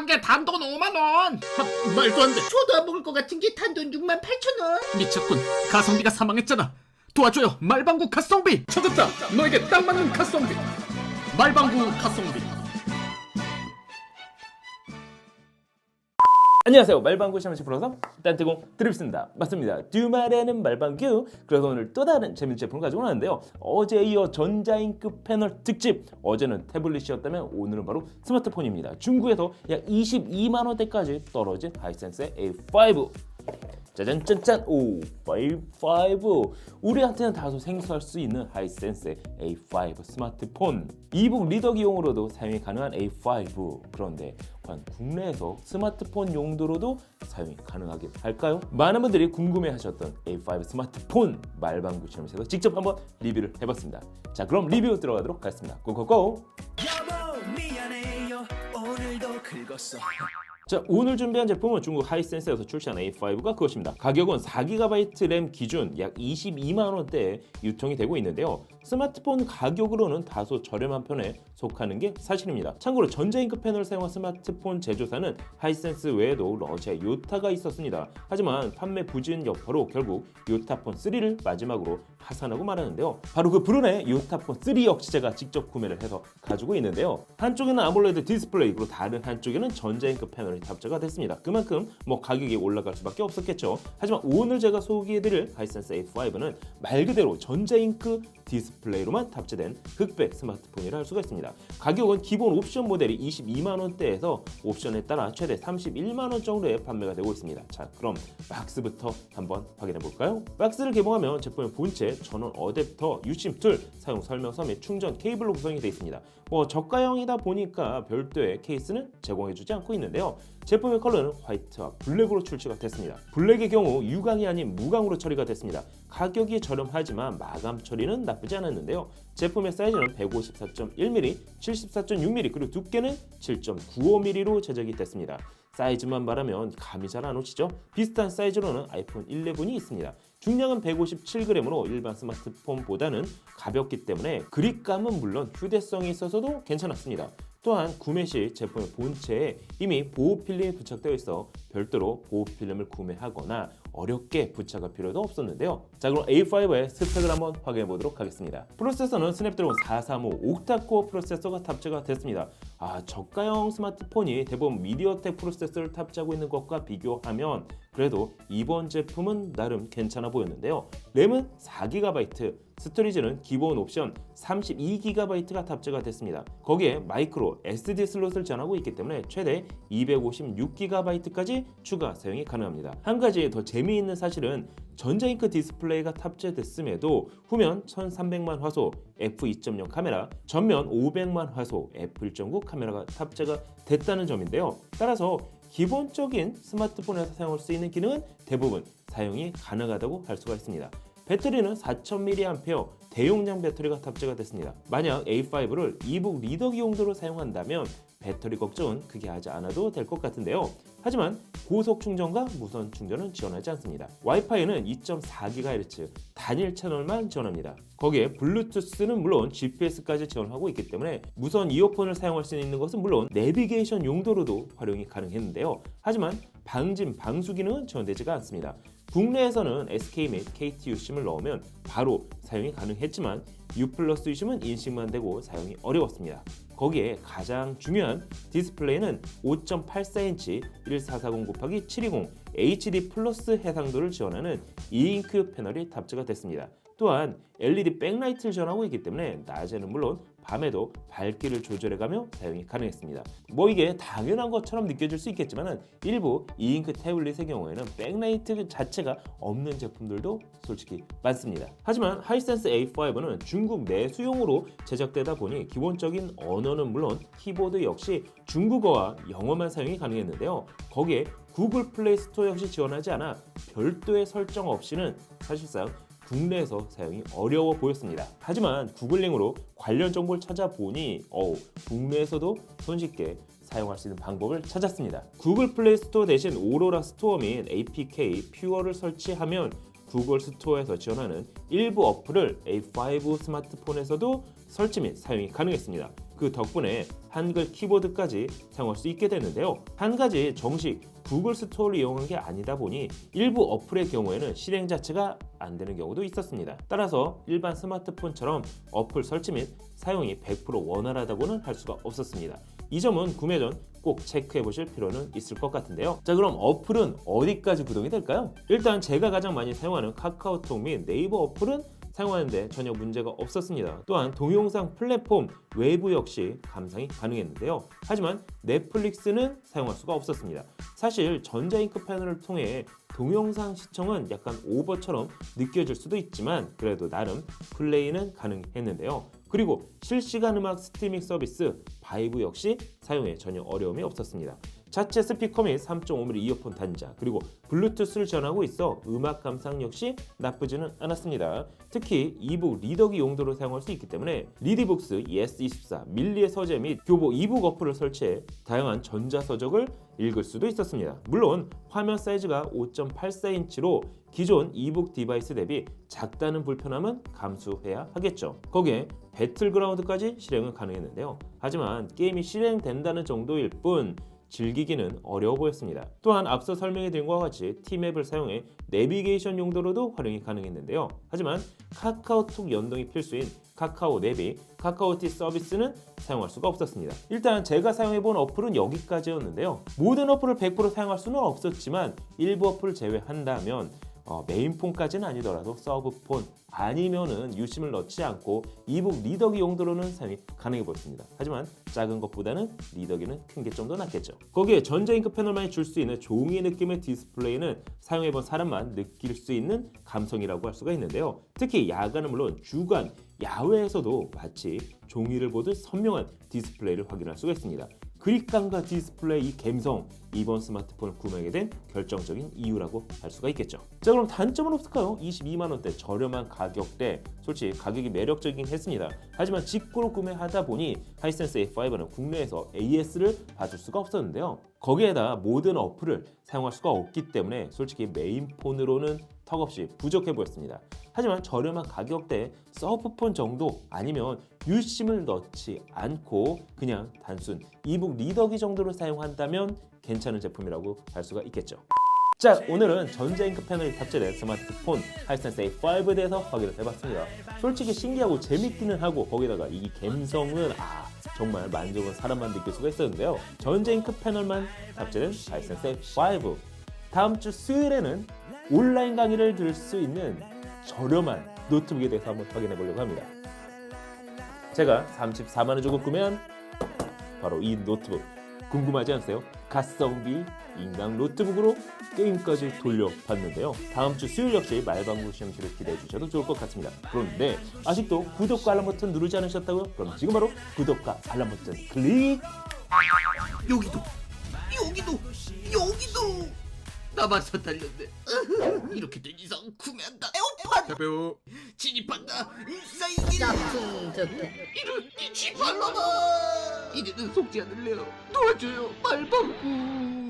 한 개 단돈 5만 원. 말도 안 돼. 저도 안 먹을 것 같은 게 단돈 68,000원. 미쳤군. 가성비가 사망했잖아. 도와줘요. 말방구 가성비. 찾았다. 너에게 딱 맞는 가성비. 말방구 가성비. 안녕하세요. 말방구 샤머시 프로서 딴뜨공 드립스입니다. 맞습니다. 두말에는 말방구. 그래서 오늘 또 다른 재밌는 제품을 가지고 왔는데요. 어제 이어 전자잉크 패널 특집. 어제는 태블릿이었다면 오늘은 바로 스마트폰입니다. 중국에서 약 22만 원대까지 떨어진 하이센스의 A5. 짜잔짠짠. 오, A5. 우리한테는 다소 생소할 수 있는 하이센스의 A5 스마트폰. 이북 리더기용으로도 사용이 가능한 A5. 그런데 과연 국내에서 스마트폰 용도로도 사용이 가능하긴 할까요? 많은 분들이 궁금해하셨던 A5 스마트폰 말방구 실험실에서 직접 한번 리뷰를 해봤습니다. 자, 그럼 리뷰 들어가도록 하겠습니다. 고고고! 여보 미안해요 오늘도 긁었어. 자, 오늘 준비한 제품은 중국 하이센스에서 출시한 A5가 그것입니다. 가격은 4GB 램 기준 약 22만 원대에 유통이 되고 있는데요. 스마트폰 가격으로는 다소 저렴한 편에 속하는 게 사실입니다. 참고로 전자잉크 패널을 사용한 스마트폰 제조사는 하이센스 외에도 러시아 요타가 있었습니다. 하지만 판매 부진 여파로 결국 요타폰 3를 마지막으로 파산하고 말았는데요. 바로 그 브룬의 요타폰 3 역시 제가 직접 구매를 해서 가지고 있는데요. 한쪽에는 아몰레드 디스플레이, 그리고 다른 한쪽에는 전자잉크 패널이 탑재가 됐습니다. 그만큼 가격이 올라갈 수밖에 없었겠죠. 하지만 오늘 제가 소개해드릴 하이센스 A5는 말 그대로 전자잉크 디스플레이로만 탑재된 흑백 스마트폰이라 할 수가 있습니다. 가격은 기본 옵션 모델이 22만 원대에서 옵션에 따라 최대 31만 원 정도에 판매가 되고 있습니다. 자, 그럼 박스부터 한번 확인해 볼까요? 박스를 개봉하면 제품의 본체, 전원 어댑터, 유심 툴, 사용 설명서 및 충전 케이블로 구성이 되어 있습니다. 저가형이다 보니까 별도의 케이스는 제공해주지 않고 있는데요. 제품의 컬러는 화이트와 블랙으로 출시가 됐습니다. 블랙의 경우 유광이 아닌 무광으로 처리가 됐습니다. 가격이 저렴하지만 마감 처리는 나쁘지 않았는데요. 제품의 사이즈는 154.1mm, 74.6mm, 그리고 두께는 7.95mm로 제작이 됐습니다. 사이즈만 말하면 감이 잘 안 오시죠? 비슷한 사이즈로는 아이폰 11이 있습니다. 중량은 157g으로 일반 스마트폰보다는 가볍기 때문에 그립감은 물론 휴대성이 있어서도 괜찮았습니다. 또한 구매 시 제품의 본체에 이미 보호필름이 부착되어 있어 별도로 보호필름을 구매하거나 어렵게 부착할 필요도 없었는데요. 자, 그럼 A5의 스펙을 한번 확인해 보도록 하겠습니다. 프로세서는 스냅드래곤 435 옥타코어 프로세서가 탑재가 됐습니다. 저가형 스마트폰이 대부분 미디어텍 프로세서를 탑재하고 있는 것과 비교하면 그래도 이번 제품은 나름 괜찮아 보였는데요. 램은 4GB, 스토리지는 기본 옵션 32GB가 탑재가 됐습니다. 거기에 마이크로 SD 슬롯을 지원하고 있기 때문에 최대 256GB까지 추가 사용이 가능합니다. 한 가지 더 재미있는 사실은 전자잉크 디스플레이가 탑재됐음에도 후면 1300만 화소 f2.0 카메라, 전면 500만 화소 f1.9 카메라가 탑재가 됐다는 점인데요. 따라서 기본적인 스마트폰에서 사용할 수 있는 기능은 대부분 사용이 가능하다고 할 수가 있습니다. 배터리는 4000mAh 대용량 배터리가 탑재가 됐습니다. 만약 A5를 이북 리더기 용도로 사용한다면 배터리 걱정은 크게 하지 않아도 될 것 같은데요. 하지만 고속 충전과 무선 충전은 지원하지 않습니다. 와이파이는 2.4GHz 단일 채널만 지원합니다. 거기에 블루투스는 물론 GPS까지 지원하고 있기 때문에 무선 이어폰을 사용할 수 있는 것은 물론 내비게이션 용도로도 활용이 가능했는데요. 하지만 방진 방수 기능은 지원되지가 않습니다. 국내에서는 SK 및 KT 유심을 넣으면 바로 사용이 가능했지만 U+ 유심은 인식만 되고 사용이 어려웠습니다. 거기에 가장 중요한 디스플레이는 5.84인치 1440x720 HD 플러스 해상도를 지원하는 2잉크 패널이 탑재가 됐습니다. 또한 LED 백라이트를 지원하고 있기 때문에 낮에는 물론 밤에도 밝기를 조절해가며 사용이 가능했습니다. 이게 당연한 것처럼 느껴질 수 있겠지만 일부 2잉크 태블릿의 경우에는 백라이트 자체가 없는 제품들도 솔직히 많습니다. 하지만 하이센스 A5는 중국 내수용으로 제작되다 보니 기본적인 언어는 물론 키보드 역시 중국어와 영어만 사용이 가능했는데요. 거기에 구글 플레이 스토어 역시 지원하지 않아 별도의 설정 없이는 사실상 국내에서 사용이 어려워 보였습니다. 하지만 구글링으로 관련 정보를 찾아보니 국내에서도 손쉽게 사용할 수 있는 방법을 찾았습니다. 구글 플레이 스토어 대신 오로라 스토어 및 APK 퓨어를 설치하면 구글 스토어에서 지원하는 일부 어플을 A5 스마트폰에서도 설치 및 사용이 가능했습니다. 그 덕분에 한글 키보드까지 사용할 수 있게 됐는데요. 한 가지 정식 구글 스토어를 이용한 게 아니다 보니 일부 어플의 경우에는 실행 자체가 안 되는 경우도 있었습니다. 따라서 일반 스마트폰처럼 어플 설치 및 사용이 100% 원활하다고는 할 수가 없었습니다. 이 점은 구매 전 꼭 체크해 보실 필요는 있을 것 같은데요. 자, 그럼 어플은 어디까지 구동이 될까요? 일단 제가 가장 많이 사용하는 카카오톡 및 네이버 어플은 사용하는데 전혀 문제가 없었습니다. 또한 동영상 플랫폼 외부 역시 감상이 가능했는데요. 하지만 넷플릭스는 사용할 수가 없었습니다. 사실 전자잉크 패널을 통해 동영상 시청은 약간 오버처럼 느껴질 수도 있지만 그래도 나름 플레이는 가능했는데요. 그리고 실시간 음악 스트리밍 서비스 바이브 역시 사용에 전혀 어려움이 없었습니다. 자체 스피커 및 3.5mm 이어폰 단자 그리고 블루투스를 지원하고 있어 음악 감상 역시 나쁘지는 않았습니다. 특히 이북 리더기 용도로 사용할 수 있기 때문에 리디북스 ES24 밀리의 서재 및 교보 이북 어플을 설치해 다양한 전자서적을 읽을 수도 있었습니다. 물론 화면 사이즈가 5.84인치로 기존 이북 디바이스 대비 작다는 불편함은 감수해야 하겠죠. 거기에 배틀그라운드까지 실행은 가능했는데요. 하지만 게임이 실행된다는 정도일 뿐 즐기기는 어려워 보였습니다. 또한 앞서 설명해드린 것과 같이 T맵을 사용해 내비게이션 용도로도 활용이 가능했는데요. 하지만 카카오톡 연동이 필수인 카카오 내비, 카카오티 서비스는 사용할 수가 없었습니다. 일단 제가 사용해본 어플은 여기까지였는데요. 모든 어플을 100% 사용할 수는 없었지만 일부 어플을 제외한다면 메인폰까지는 아니더라도 서브폰 아니면은 유심을 넣지 않고 이북 리더기 용도로는 사용이 가능해 보였습니다. 하지만 작은 것보다는 리더기는 큰 게 좀 더 낫겠죠. 거기에 전자잉크 패널만이 줄 수 있는 종이 느낌의 디스플레이는 사용해본 사람만 느낄 수 있는 감성이라고 할 수가 있는데요. 특히 야간은 물론 주간, 야외에서도 마치 종이를 보듯 선명한 디스플레이를 확인할 수가 있습니다. 그립감과 디스플레이 이 감성, 이번 스마트폰을 구매하게 된 결정적인 이유라고 할 수가 있겠죠. 자, 그럼 단점은 없을까요? 22만원대 저렴한 가격대, 솔직히 가격이 매력적이긴 했습니다. 하지만 직구로 구매하다 보니 하이센스 A5는 국내에서 AS를 받을 수가 없었는데요. 거기에다 모든 어플을 사용할 수가 없기 때문에 솔직히 메인폰으로는 턱없이 부족해 보였습니다. 하지만 저렴한 가격대 서브폰 정도 아니면 유심을 넣지 않고 그냥 단순 이북 리더기 정도로 사용한다면 괜찮은 제품이라고 할 수가 있겠죠. 자, 오늘은 전자잉크 패널이 탑재된 스마트폰 하이센스 A5에 대해서 확인을 해봤습니다. 솔직히 신기하고 재밌기는 하고 거기다가 이 감성은 정말 만족은 사람만 느낄 수가 있었는데요. 전자잉크 패널만 탑재된 하이센스 A5 다음 주 수요일에는 온라인 강의를 들을 수 있는 저렴한 노트북에 대해서 한번 확인해 보려고 합니다. 제가 34만원 주고 구매한 바로 이 노트북 궁금하지 않으세요? 가성비 인강 노트북으로 게임까지 돌려봤는데요. 다음 주 수요일 역시 말방구 시험실을 기대해 주셔도 좋을 것 같습니다. 그런데 아직도 구독과 알람 버튼 누르지 않으셨다고요? 그럼 지금 바로 구독과 알람 버튼 클릭! 여기도 남아서 달렸네. 이렇게 된 이상 구매한다. 에어팟 대표 진입한다. 인사이기 짝퉁 이런 이 지발로마 이제는 속지 않을래요. 도와줘요 말방구.